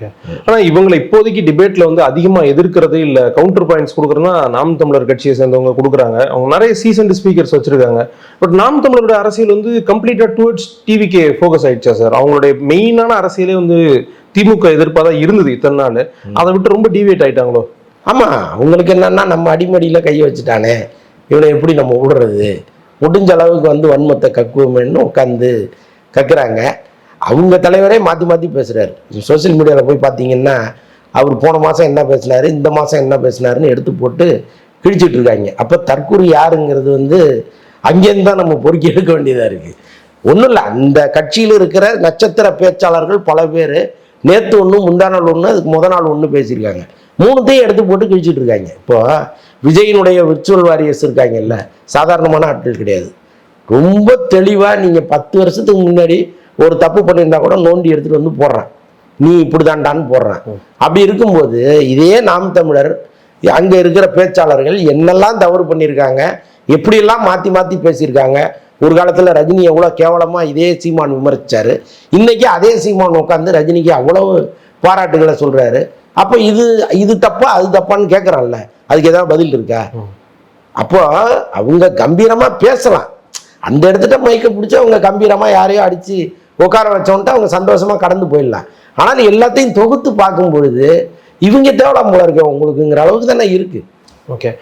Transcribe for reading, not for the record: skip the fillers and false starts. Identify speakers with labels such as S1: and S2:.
S1: ஆனா இவங்களை இப்போதைக்கு டிபேட்ல வந்து அதிகமா எதிர்க்கிறது இல்ல கவுண்டர் பாயிண்ட்ஸ் கொடுக்கறதுனா நாம் தமிழர் கட்சியை சேர்ந்தவங்க கொடுக்குறாங்க. அவங்க நிறைய சீசன்ட் ஸ்பீக்கர்ஸ் வச்சிருக்காங்க. பட் நாம் தமிழரோட அரசியல் வந்து கம்ப்ளீட்டா டுவர்ட்ஸ் டிவிகே ஃபோக்கஸ் ஆயிடுச்சா சார்? அவங்களுடைய மெயினான அரசியலே வந்து திமுக எதிர்ப்பா தான் இருந்தது இத்தனை நாள். அதை விட்டு ரொம்ப டிவியேட் ஆயிட்டாங்களோ?
S2: ஆமா, அவங்களுக்கு என்னன்னா நம்ம அடிமடியில கையை வச்சுட்டானே, இவனை எப்படி நம்ம விடுறது, முடிஞ்ச அளவுக்கு வந்து வன்மத்தை கக்குவோம்னு உட்காந்து கக்குறாங்க. அவங்க தலைவரே மாற்றி மாற்றி பேசுகிறாரு. சோசியல் மீடியாவில் போய் பார்த்தீங்கன்னா அவர் போன மாதம் என்ன பேசினார், இந்த மாதம் என்ன பேசினாருன்னு எடுத்து போட்டு கிழிச்சிட்டு இருக்காங்க. அப்போ தற்கூறு யாருங்கிறது வந்து அங்கேருந்து தான் நம்ம பொறுக்கி எடுக்க வேண்டியதாக இருக்குது. ஒன்றும் இல்லை, அந்த கட்சியில் இருக்கிற நட்சத்திர பேச்சாளர்கள் பல பேர் நேற்று ஒன்று, முந்தா நாள் ஒன்று, அதுக்கு முத நாள் ஒன்று பேசியிருக்காங்க. மூணுத்தையும் எடுத்து போட்டு கிழிச்சிட்டு இருக்காங்க. இப்போ விஜயினுடைய விர்ச்சுவல் வாரியர்ஸ் இருக்காங்கல்ல, சாதாரணமான ஆட்கள் கிடையாது. ரொம்ப தெளிவாக நீங்கள் 10 வருஷத்துக்கு முன்னாடி ஒரு தப்பு பண்ணியிருந்தா கூட நோண்டி எடுத்துகிட்டு வந்து போடுறான், நீ இப்படி தாண்டான்னு போடுறான். அப்படி இருக்கும்போது இதே நாம் தமிழர் அங்கே இருக்கிற பேச்சாளர்கள் என்னெல்லாம் தவறு பண்ணியிருக்காங்க, எப்படியெல்லாம் மாற்றி மாற்றி பேசியிருக்காங்க. ஒரு காலத்தில் ரஜினி எவ்வளோ கேவலமாக இதே சீமான் விமர்சித்தார். இன்றைக்கி அதே சீமான் உட்காந்து ரஜினிக்கு அவ்வளவு பாராட்டுகளை சொல்கிறாரு. அப்போ இது தப்பா அது தப்பான்னு கேட்குறான்ல, அதுக்கு ஏதாவது பதில் இருக்கா? அப்போ அவங்க கம்பீரமாக பேசலாம். அந்த இடத்துல மைக்க பிடிச்சி அவங்க கம்பீரமாக யாரையோ அடித்து உட்கார வச்சோன்ட்டு அவங்க சந்தோஷமாக கடந்து போயிடலாம். ஆனால் எல்லாத்தையும் தொகுத்து பார்க்கும் பொழுது இவங்க தேவலாம் போல இருக்க உங்களுக்குங்கிற அளவுக்கு தானே இருக்குது.
S1: ஓகே.